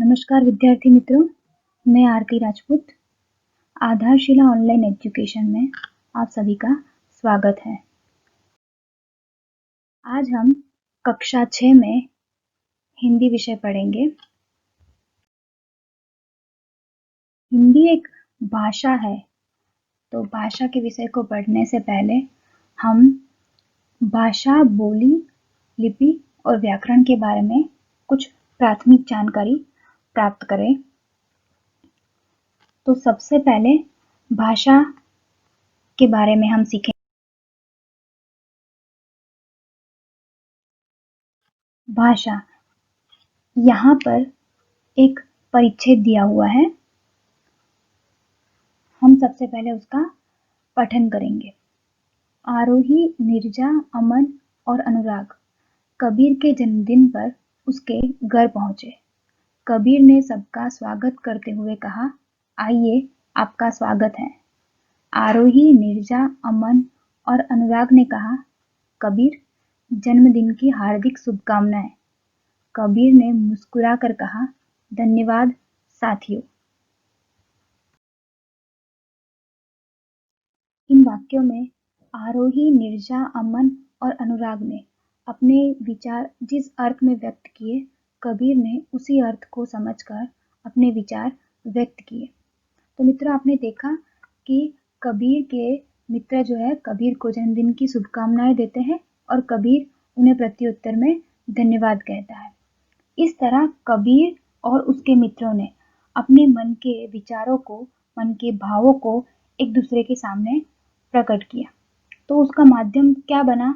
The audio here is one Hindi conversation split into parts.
नमस्कार विद्यार्थी मित्रों, मैं आरती राजपूत। आधारशिला ऑनलाइन एजुकेशन में आप सभी का स्वागत है। आज हम कक्षा 6 में हिंदी विषय पढ़ेंगे। हिंदी एक भाषा है, तो भाषा के विषय को पढ़ने से पहले हम भाषा, बोली, लिपि और व्याकरण के बारे में कुछ प्राथमिक जानकारी प्राप्त करें। तो सबसे पहले भाषा के बारे में हम सीखें। भाषा, यहाँ पर एक परिच्छेद दिया हुआ है। हम सबसे पहले उसका पठन करेंगे। आरोही, नीरजा, अमन और अनुराग कबीर के जन्मदिन पर उसके घर पहुंचे। कबीर ने सबका स्वागत करते हुए कहा, आइए, आपका स्वागत है। आरोही, नीरजा, अमन और अनुराग ने कहा, कबीर, जन्मदिन की हार्दिक शुभकामनाएं। कबीर ने मुस्कुराकर कहा, धन्यवाद साथियों। इन वाक्यों में आरोही, नीरजा, अमन और अनुराग ने अपने विचार जिस अर्थ में व्यक्त किए, कबीर ने उसी अर्थ को समझकर अपने विचार व्यक्त किए। तो मित्रों, आपने देखा कि कबीर के मित्र जो है कबीर को जन्मदिन की शुभकामनाएं देते हैं और कबीर उन्हें प्रत्युत्तर में धन्यवाद कहता है। इस तरह कबीर और उसके मित्रों ने अपने मन के विचारों को, मन के भावों को एक दूसरे के सामने प्रकट किया। तो उसका माध्यम क्या बना?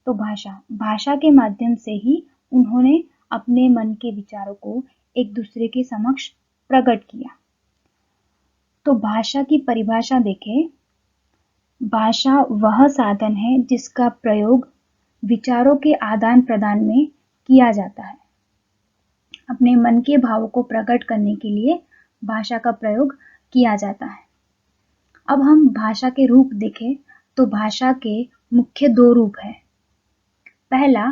तो भाषा। भाषा के माध्यम से ही उन्होंने अपने मन के विचारों को एक दूसरे के समक्ष प्रकट किया। तो भाषा की परिभाषा देखें। भाषा वह साधन है जिसका प्रयोग विचारों के आदान प्रदान में किया जाता है। अपने मन के भावों को प्रकट करने के लिए भाषा का प्रयोग किया जाता है। अब हम भाषा के रूप देखें तो भाषा के मुख्य दो रूप हैं। पहला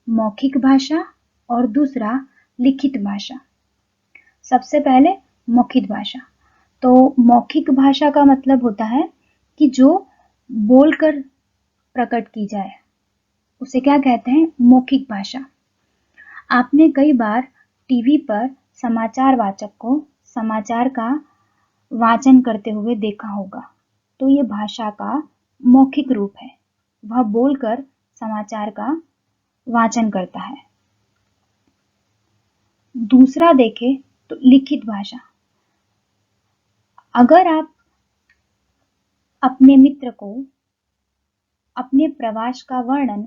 मौखिक भाषा और दूसरा लिखित भाषा। सबसे पहले मौखिक भाषा। तो मौखिक भाषा का मतलब होता है कि जो बोलकर प्रकट की जाए, उसे क्या कहते हैं? मौखिक भाषा। आपने कई बार टीवी पर समाचार वाचक को समाचार का वाचन करते हुए देखा होगा। तो ये भाषा का मौखिक रूप है। वह बोलकर समाचार का वाचन करता है। दूसरा देखें तो लिखित भाषा। अगर आप अपने मित्र को अपने प्रवास का वर्णन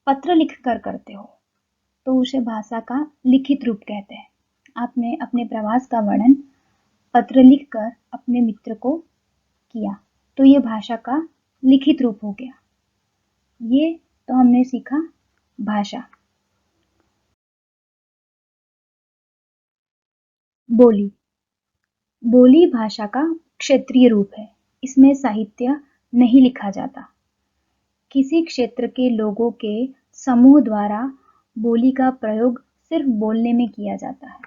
पत्र लिखकर करते हो, तो उसे भाषा का लिखित रूप कहते हैं। आपने अपने प्रवास का वर्णन पत्र लिखकर अपने मित्र को किया, तो ये भाषा का लिखित रूप हो गया। ये तो हमने सीखा भाषा। बोली। बोली भाषा का क्षेत्रीय रूप है। इसमें साहित्य नहीं लिखा जाता। किसी क्षेत्र के लोगों के समूह द्वारा बोली का प्रयोग सिर्फ बोलने में किया जाता है।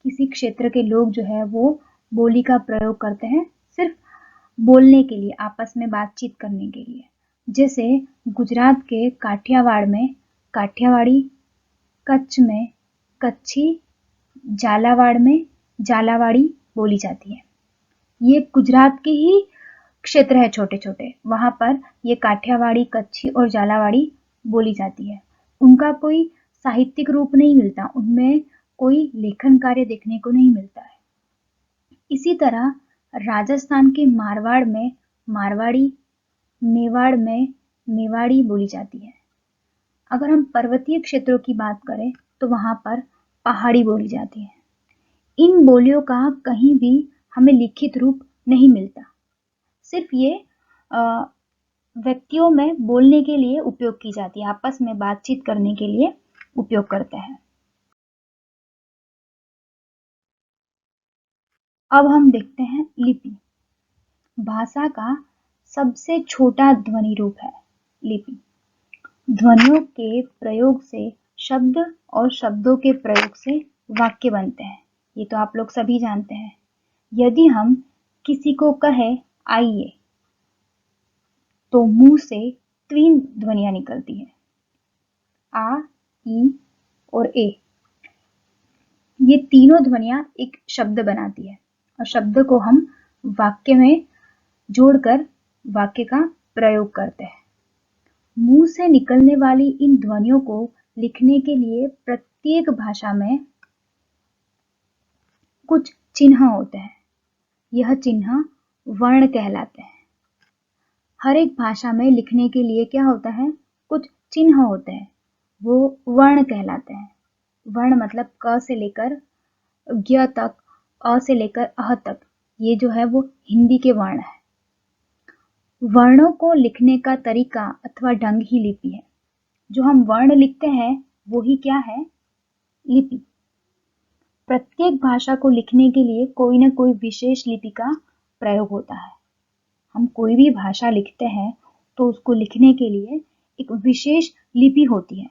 किसी क्षेत्र के लोग जो है वो बोली का प्रयोग करते हैं सिर्फ बोलने के लिए, आपस में बातचीत करने के लिए। जैसे गुजरात के काठियावाड़ में काठियावाड़ी, कच्छ में कच्छी, झालावाड़ में झालावाड़ी बोली जाती है। ये गुजरात के ही क्षेत्र है छोटे छोटे, वहां पर ये काठियावाड़ी, कच्छी और झालावाड़ी बोली जाती है। उनका कोई साहित्यिक रूप नहीं मिलता, उनमें कोई लेखन कार्य देखने को नहीं मिलता है। इसी तरह राजस्थान के मारवाड़ में मारवाड़ी, मेवाड़ में मेवाड़ी बोली जाती है। अगर हम पर्वतीय क्षेत्रों की बात करें तो वहां पर पहाड़ी बोली जाती है। इन बोलियों का कहीं भी हमें लिखित रूप नहीं मिलता। सिर्फ ये व्यक्तियों में बोलने के लिए उपयोग की जाती है, आपस में बातचीत करने के लिए उपयोग करते हैं। अब हम देखते हैं लिपि। भाषा का सबसे छोटा ध्वनि रूप है लिपि। ध्वनियों के प्रयोग से, शब्द और शब्दों के प्रयोग से वाक्य बनते हैं, ये तो आप लोग सभी जानते हैं। यदि हम किसी को कहे आइए, तो मुंह से 3 ध्वनियां निकलती है, आ, ई और ए। ये तीनों ध्वनियां एक शब्द बनाती है और शब्द को हम वाक्य में जोड़कर वाक्य का प्रयोग करते हैं। मुंह से निकलने वाली इन ध्वनियों को लिखने के लिए प्रत्येक भाषा में कुछ चिन्ह होते हैं। यह चिन्ह वर्ण कहलाते हैं। हर एक भाषा में लिखने के लिए क्या होता है? कुछ चिन्ह होते हैं, वो वर्ण कहलाते हैं। वर्ण मतलब क से लेकर ज्ञ तक, अ से लेकर अह तक, ये जो है वो हिंदी के वर्ण है। वर्णों को लिखने का तरीका अथवा ढंग ही लिपि है। जो हम वर्ण लिखते हैं वो ही क्या है? लिपि। प्रत्येक भाषा को लिखने के लिए कोई ना कोई विशेष लिपि का प्रयोग होता है। हम कोई भी भाषा लिखते हैं तो उसको लिखने के लिए एक विशेष लिपि होती है।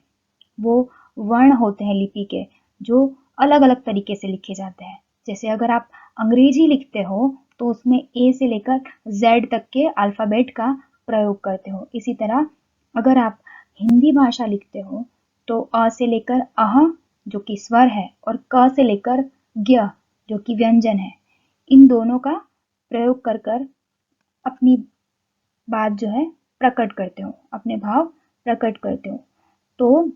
वो वर्ण होते हैं लिपि के, जो अलग अलग तरीके से लिखे जाते हैं। जैसे अगर आप अंग्रेजी लिखते हो तो उसमें ए से लेकर जेड तक के अल्फ़ाबेट का प्रयोग करते हो। इसी तरह अगर आप हिंदी भाषा लिखते हो तो अ से लेकर अह जो कि स्वर है और क से लेकर ज्ञ जो कि व्यंजन है, इन दोनों का प्रयोग कर कर अपनी बात जो है प्रकट करते हो, अपने भाव प्रकट करते हो। तो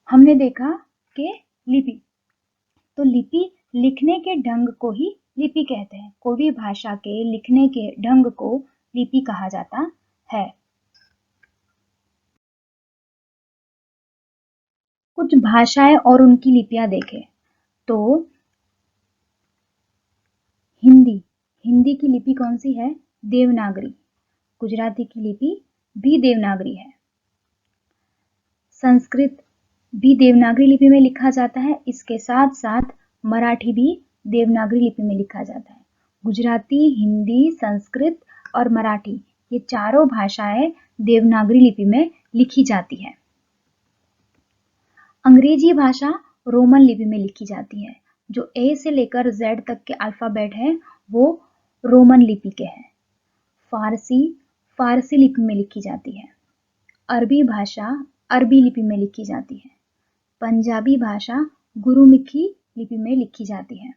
हमने देखा कि लिपि, तो लिपि लिखने के ढंग को ही लिपि कहते हैं। कोई भी भाषा के लिखने के ढंग को लिपि कहा जाता है। कुछ भाषाएं और उनकी लिपियां देखें तो हिंदी, हिंदी की लिपि कौन सी है? देवनागरी। गुजराती की लिपि भी देवनागरी है। संस्कृत भी देवनागरी लिपि में लिखा जाता है। इसके साथ साथ मराठी भी देवनागरी लिपि में लिखा जाता है। गुजराती, हिंदी, संस्कृत और मराठी, ये चारों भाषाएं देवनागरी लिपि में लिखी जाती है। अंग्रेजी भाषा रोमन लिपि में लिखी जाती है। जो ए से लेकर जेड तक के अल्फाबेट हैं वो रोमन लिपि के हैं। फारसी, फारसी लिपि में लिखी जाती है। अरबी भाषा अरबी लिपि में लिखी जाती है। पंजाबी भाषा गुरुमुखी लिपि में लिखी जाती है।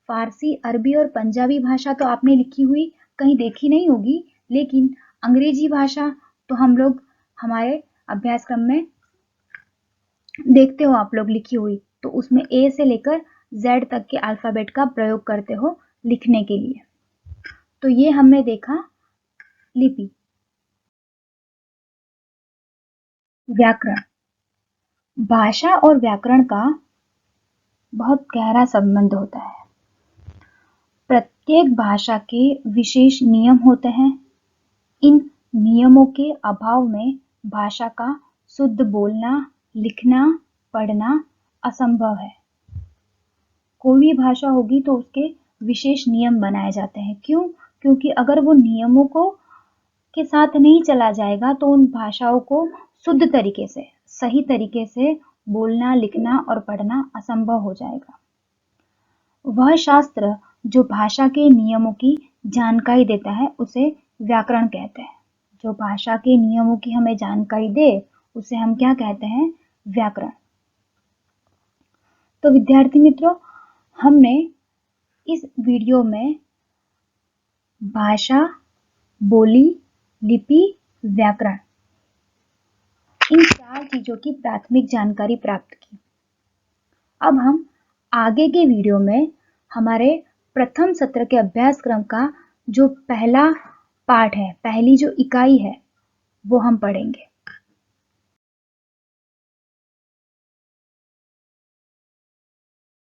फारसी, अरबी और पंजाबी भाषा तो आपने लिखी हुई कहीं देखी नहीं होगी, लेकिन अंग्रेजी भाषा तो हम लोग हमारे अभ्यासक्रम में देखते हो आप लोग लिखी हुई, तो उसमें ए से लेकर जेड तक के अल्फाबेट का प्रयोग करते हो लिखने के लिए। तो ये हमने देखा लिपि। व्याकरण, भाषा और व्याकरण का बहुत गहरा संबंध होता है। प्रत्येक भाषा के विशेष नियम होते हैं। इन नियमों के अभाव में भाषा का शुद्ध बोलना, लिखना, पढ़ना असंभव है। कोई भी भाषा होगी तो उसके विशेष नियम बनाए जाते हैं। क्यों? क्योंकि अगर वो नियमों को के साथ नहीं चला जाएगा तो उन भाषाओं को शुद्ध तरीके से, सही तरीके से बोलना, लिखना और पढ़ना असंभव हो जाएगा। वह शास्त्र जो भाषा के नियमों की जानकारी देता है उसे व्याकरण कहते हैं। जो भाषा के नियमों की हमें जानकारी दे उसे हम क्या कहते हैं? व्याकरण। तो विद्यार्थी मित्रों, हमने इस वीडियो में भाषा, बोली, लिपि, व्याकरण, इन 4 चीजों की प्राथमिक जानकारी प्राप्त की। अब हम आगे के वीडियो में हमारे प्रथम सत्र के अभ्यासक्रम का जो पहला पाठ है, पहली जो इकाई है, वो हम पढ़ेंगे।